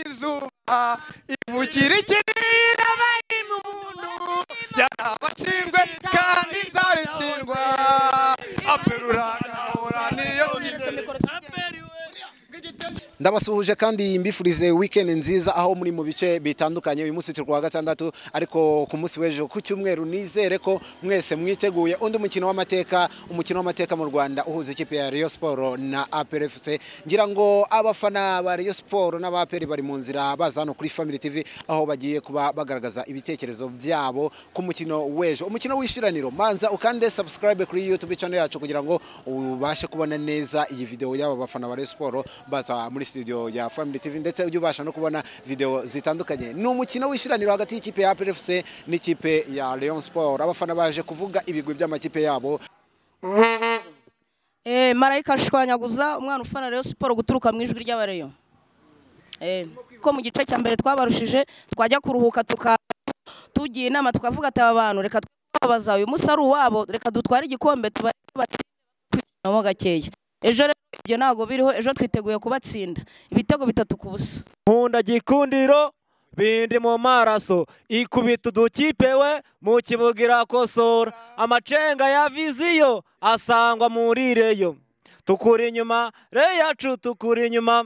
izuba ivukira ikirira bari mu muntu yarabatsindwe kandi zaritsindwa aperuraga ahora niyo ndabasuhuje kandi mbifurize weekend nziza aho muri mu bice bitandukanye. Uyu munsi turi kwa gatandatu ariko ku munsi w'ejo ku cyumweru nizere ko mwese mwiteguye undi umukino w'amateka mu Rwanda uhuza ikipe ya Rayon Sport na APR FC. Ngira ngo abafana ba Rayon Sport n'abaperi bari mu nzira baza hano kuri Family TV aho bagiye kuba bagaragaza ibitekerezo byabo ku mukino w'ejo, umukino w'ishiraniro. Manza ukande subscribe kuri YouTube channel yacu kugira ngo ubashe kubona neza iyi video y'aba bafana ba Rayon Sport baza muri studio ya Family TV, ndetse ujye ubasha no kubona video zitandukanye. Ni umukino w'ishiraniro hagati y'ikipe ya APR FC n'ikipe ya Rayon Sport. Abafana baje kuvuga ibigwi by'amakipe yabo. Marayika ashwanyaguza umwana ufana Rayon Sport guturuka mu ijwi ry'abareyo. Ko mu gice cya mbere twabarushije twajya kuruhuka tugiye inama tukavuga ati abantu reka twabaza uyu munsi ari uwabo, reka dutware igikombe tubatsindamo gakeya. Ejo ibyo nago biriho, ejo twiteguye kubatsinda ibitego 3-0. Nkunda gikundiro bindi mu maraso ikubita udukipe we mu kibugira kosora amacenga ya viziyo asangwa muri Reyo. Tukuri inyuma Reyacu, tukuri inyuma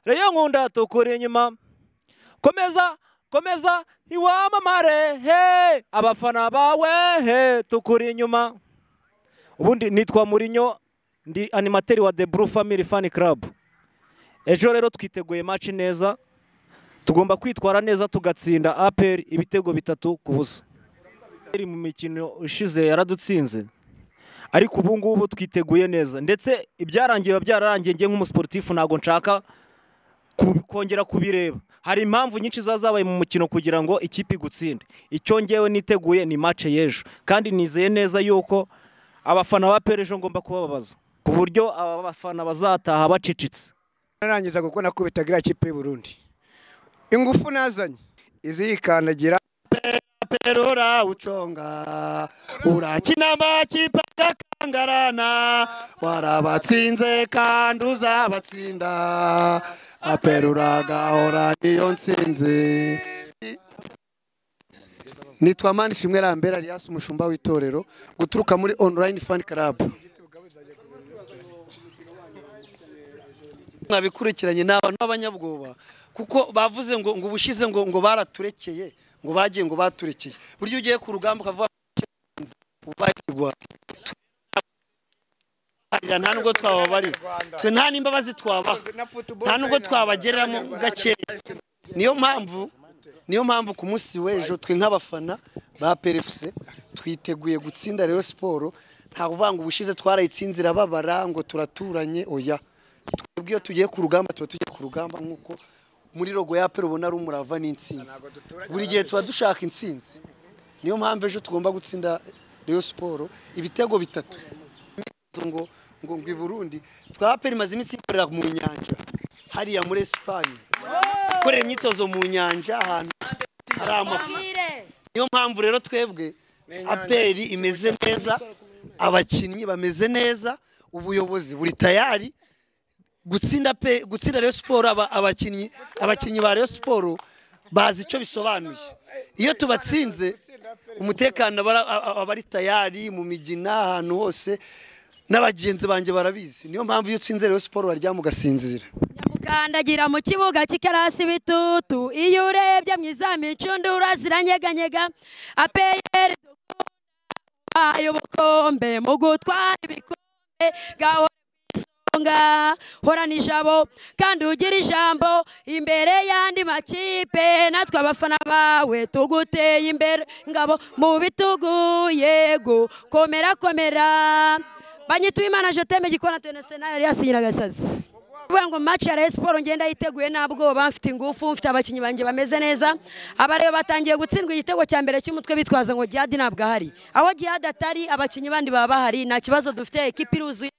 Reyo nkunda, tukuri inyuma komeza iwamamare he abafana bawe he tukuri inyuma. Ubundi nitwa Murinyo, ndi animateri wa The Blue Family Fan Club. Ejo rero twiteguye match neza, tugomba kwitwara neza tugatsinda APR ibitego 3-0. Mu mikino ushize yaradutsinze, ariko ubu ngubu twiteguye neza, ndetse ibyarangiye byararangiye. Nge nk'umusportif ntago nshaka kongera kubireba. Hari impamvu nyinshi zazabaye mu mukino kugira ngo ikipe gutsinde. Icyo ngewe niteguye ni match y'ejo, kandi nizeye neza yuko abafana ba APR ejo ngomba kubabaza ku buryo aba bafana bazataha bacicitse. Narangiza kuko nakubitagira ikipe y'u Burundi ingufu nazanye izikandagira perora uconga urakina amakipe gakangarana warabatsinze kandi uzabatsinda aperuraga ahora niyo nsinze. Nitwa Manishimwe Lambert alias umushumba w'itorero guturuka muri online fan club. Nabikurikiranye n'abantu b'abanyabwoba kuko bavuze ngo ubushize ngo baraturekeye, ngo bagiye ngo baturekeye. Buryo ugiye ku rugamba ukavuga ubagirwa nta nubwo twababari, twe nta nimbabazi twabaha, nta nubwo twabagereramo gakeya. Niyo mpamvu ku munsi w'ejo twe nk'abafana ba APR FC twiteguye gutsinda Rayon Sport. Nta kuvuga ngo ubushize twarayitsinzira babara ngo turaturanye, oya. Twebwe iyo tugiye ku rugamba tuba tugiye ku rugamba nk'uko muri logo ya APR ubona ari umurava n'intsinzi. Buri gihe tuba dushaka intsinzi. Niyo mpamvu ejo tugomba gutsinda Rayon Sport ibitego 3. ngo i Burundi twa APR imaze iminsi ikorera mu nyanja hariya muri Espagne, korera imyitozo mu nyanja ahantu hari amafi. Niyo mpamvu rero twebwe APR imeze neza, abakinnyi bameze neza, ubuyobozi buri tayari gutsinda Rayon Sport. abakinnyi ba Rayon Sport bazi icyo bisobanuye. Iyo tubatsinze umutekano abari tayari mu migina ahantu hose, n'abagenzi banje barabizi. Niyo mpamvu iyo utsinze Rayon Sport baryama ugasinzira. Kandagira mu kibuga cy'ikarasi bitutu, iyo urebye mwizamu incundura ziranyeganyega. APR ayo bukombe mu gutwara ibikombe gahora isonga horana ijabo kandi ugira ijambo imbere y'andi makipe. Natwe abafana bawe tuguteye imbere ngabo mu bitugu, yego komera banyituye Imana Joteme Gikona International yasinyira gasazi. Ngo match ya Rayon Sport ngenda yiteguye nabwo bafite ingufu, mfite abakinnyi banjye bameze neza. Abareba batangiye gutsindwa igitego cya mbere cy'umutwe bitwaza ngo Jihad nabwo ahari. Aho Jihad atari abakinnyi bandi baba bahari, nta kibazo dufite. Ekipe iruzuye,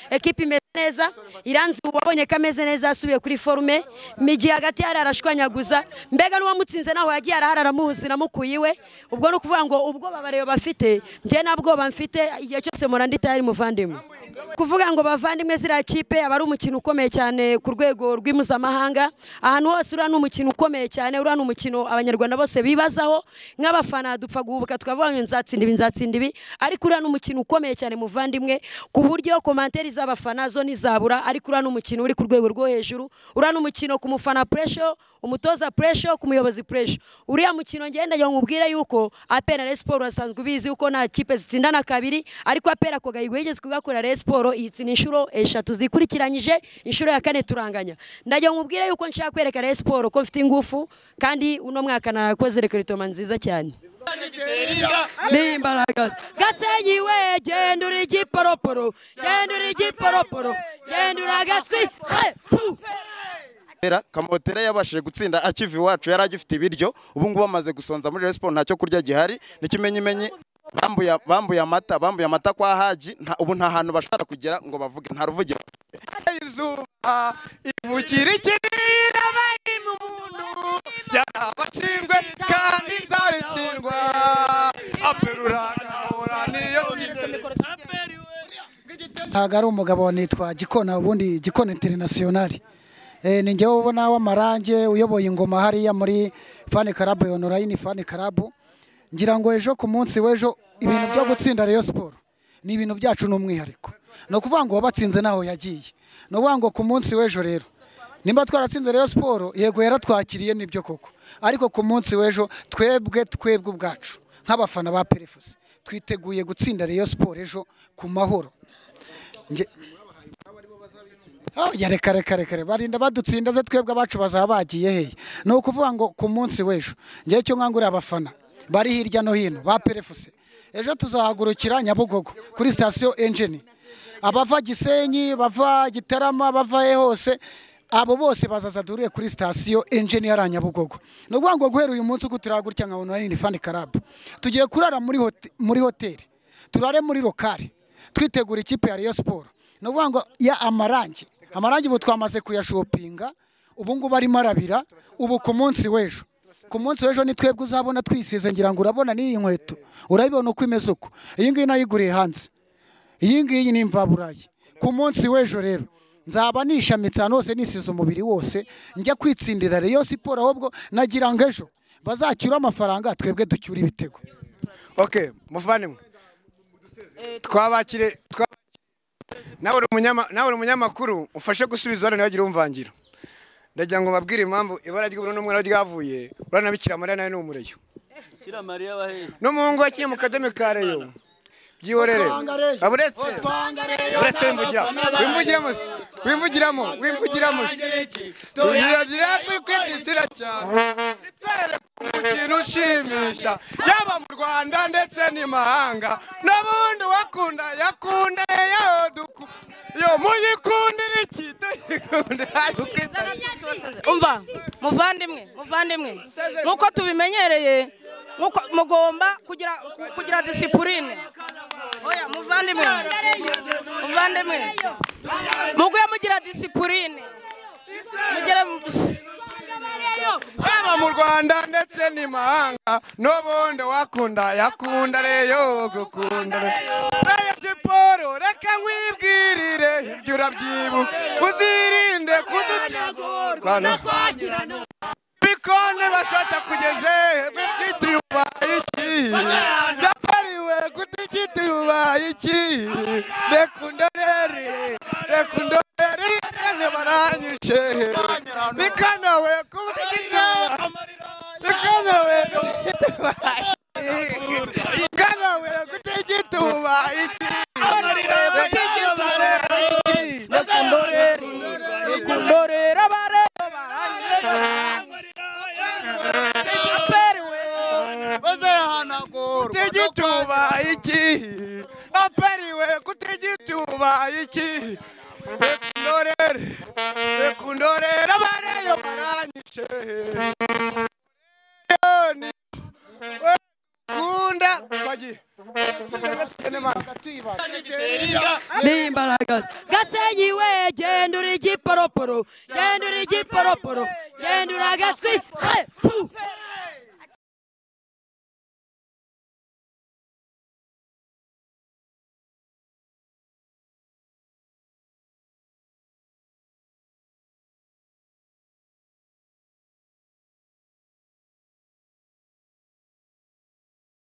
ekipe imeze neza, Iranzi ubonye kameze neza, asubiye kuri forme. Migi hagati yari arashwanyaguza, mbega n'uwo mutsinze naho yagiye arahara muhuzi namukuyiwe. Ubwo no kuvuga ngo ubwo babareba bafite nge nabwo bamfite, igihe cyose murandita yari muvandimwe. kuvuga ngo bavandimwe ziriya kipe aba ari umukino ukomeye cyane ku rwego rw'impuzamahanga ahantu hose uriya ni umukino ukomeye cyane uriya ni umukino abanyarwanda bose bibazaho nk'abafana dupfa guhubuka tukavuga ngo nzatsinda ibi ariko uriya ni umukino ukomeye cyane muvandimwe ku buryo komantere z'abafana zo ntizabura ariko uriya ni umukino uri ku rwego rwo hejuru uriya ni umukino ku mufana pressure umutoza pressure ku muyobozi pressure uriya mukino ngenda nkubwire yuko apera Rayon Sport asanzwe ubizi uko nta kipe zitsindana kabiri ariko apera ko gahigo yigeze kugakora Rayon Sport iyitsina inshuro 3 zikurikiranyije inshuro ya 4 turanganya ndajya nkubwire yuko nshaka kwereka Rayon Sport ko mfite ingufu kandi uno mwaka narakoze recruitment nziza cyane n'imbaraga Gasenyi we genda uri giporoporo genda uragaswi Kamotera yabashije gutsinda akiva iwacu yari agifite ibiryo ubu ngubu amaze gusonza muri Rayon Sport ntacyo kurya gihari n'ikimenyimenyi bambuye amata kwa Haji ubu nta hantu bashobora kugera ngo bavuge nta ruvugiro izuba ivukira ikirira bari mu muntu yarabatsindwe kandi zaritsindwa aperuraka ora niyo ntago ari umugabo nitwa Gikona ubundi Gikona International ni njyewe ubona w'amarange uyoboye ingoma hariya muri Fan Club online Fan Club ngira ngo ejo ku munsi w'ejo ibintu byo gutsinda Rayon Sport ni ibintu byacu n'umwihariko no kuvuga ngo wabatsinze naho yagiye no kuvuga ngo ku munsi w'ejo rero nimba twaratsinze Rayon Sport yego yaratwakiriye nibyo koko ariko ku munsi w'ejo twebwe ubwacu nk'abafana ba Perefuse twiteguye gutsinda Rayon Sport ejo ku mahoro ya reka barinda badutsinda ze twebwe abacu bazaba bagiye hehe no ukuvuga ngo ku munsi w'ejo ngiye cyo nkangurira abafana bari hirya no hino ba Perefuse ejo tuzahagurukira Nyabugogo kuri station Engine abava Gisenyi bava Gitarama bava hose abo bose bazaza duriye kuri station Engine ya Nyabugogo no kuvuga ngo guhera uyu munsi uko turagurutya nkabona ni Fan Club tugiye kurara muri hoteli turare muri lokale twitegura ikipe ya Rayon Sport no kuvuga ngo ya amarangi ubu twamaze kuyashopinga ubu ngubu ari marabira ubu ku munsi w'ejo ni twebwe uzabona twisize ngira ngo urabona n'iyi nkweto urabibona uko imeze uko iyi ngiyi nayiguriye hanze iyi ngiyi ni imvaburayi ku munsi w'ejo rero nzaba nishamitse ahantu hose nisize umubiri wose njya kwitsindira Rayon Sport ahubwo nagira ngo ejo bazacyura amafaranga twebwe ducyura ibitego okay muvandimwe twabakire nawe uri umunyamakuru ufashe gusubiza wari nawe umvangiro ndagira ngo babwire impamvu ibara ry'ubururu n'umweru ryavuye urana Bikira Mariya nawe n'umureyo Bikira Mariya bahe n'umuhungu wakiye mu kademi ka Rayon byihorere aburetse wimvugiramo tugira twikwitisira cyane umukino ushimisha yaba mu Rwanda ndetse n'imahanga n'abundi yakunda yo muyikundira umva muvandimwe nkuko tubimenyereye mugomba kugira discipline oya muvandimwe muguye mugira discipline yaba mu Rwanda ndetse n'imahanga n'ubundi yakunda Rayon gukunda Rayon Sport reka nkwibwirire ibyo urabyibuka uzirinde kudutagurwa bikone bashata kugeze bitituyuba iki ndapariwe kutituyuba iki rekundoreri kane baranyishe bikanawe kutigituba iki rekundorera bare kutigituba iki aperiwe kutigituba iki rekundorera bareyo baranyishe kunda kwaji n'imbaraga Gasenyi we genda uri giporoporo genda uragaswi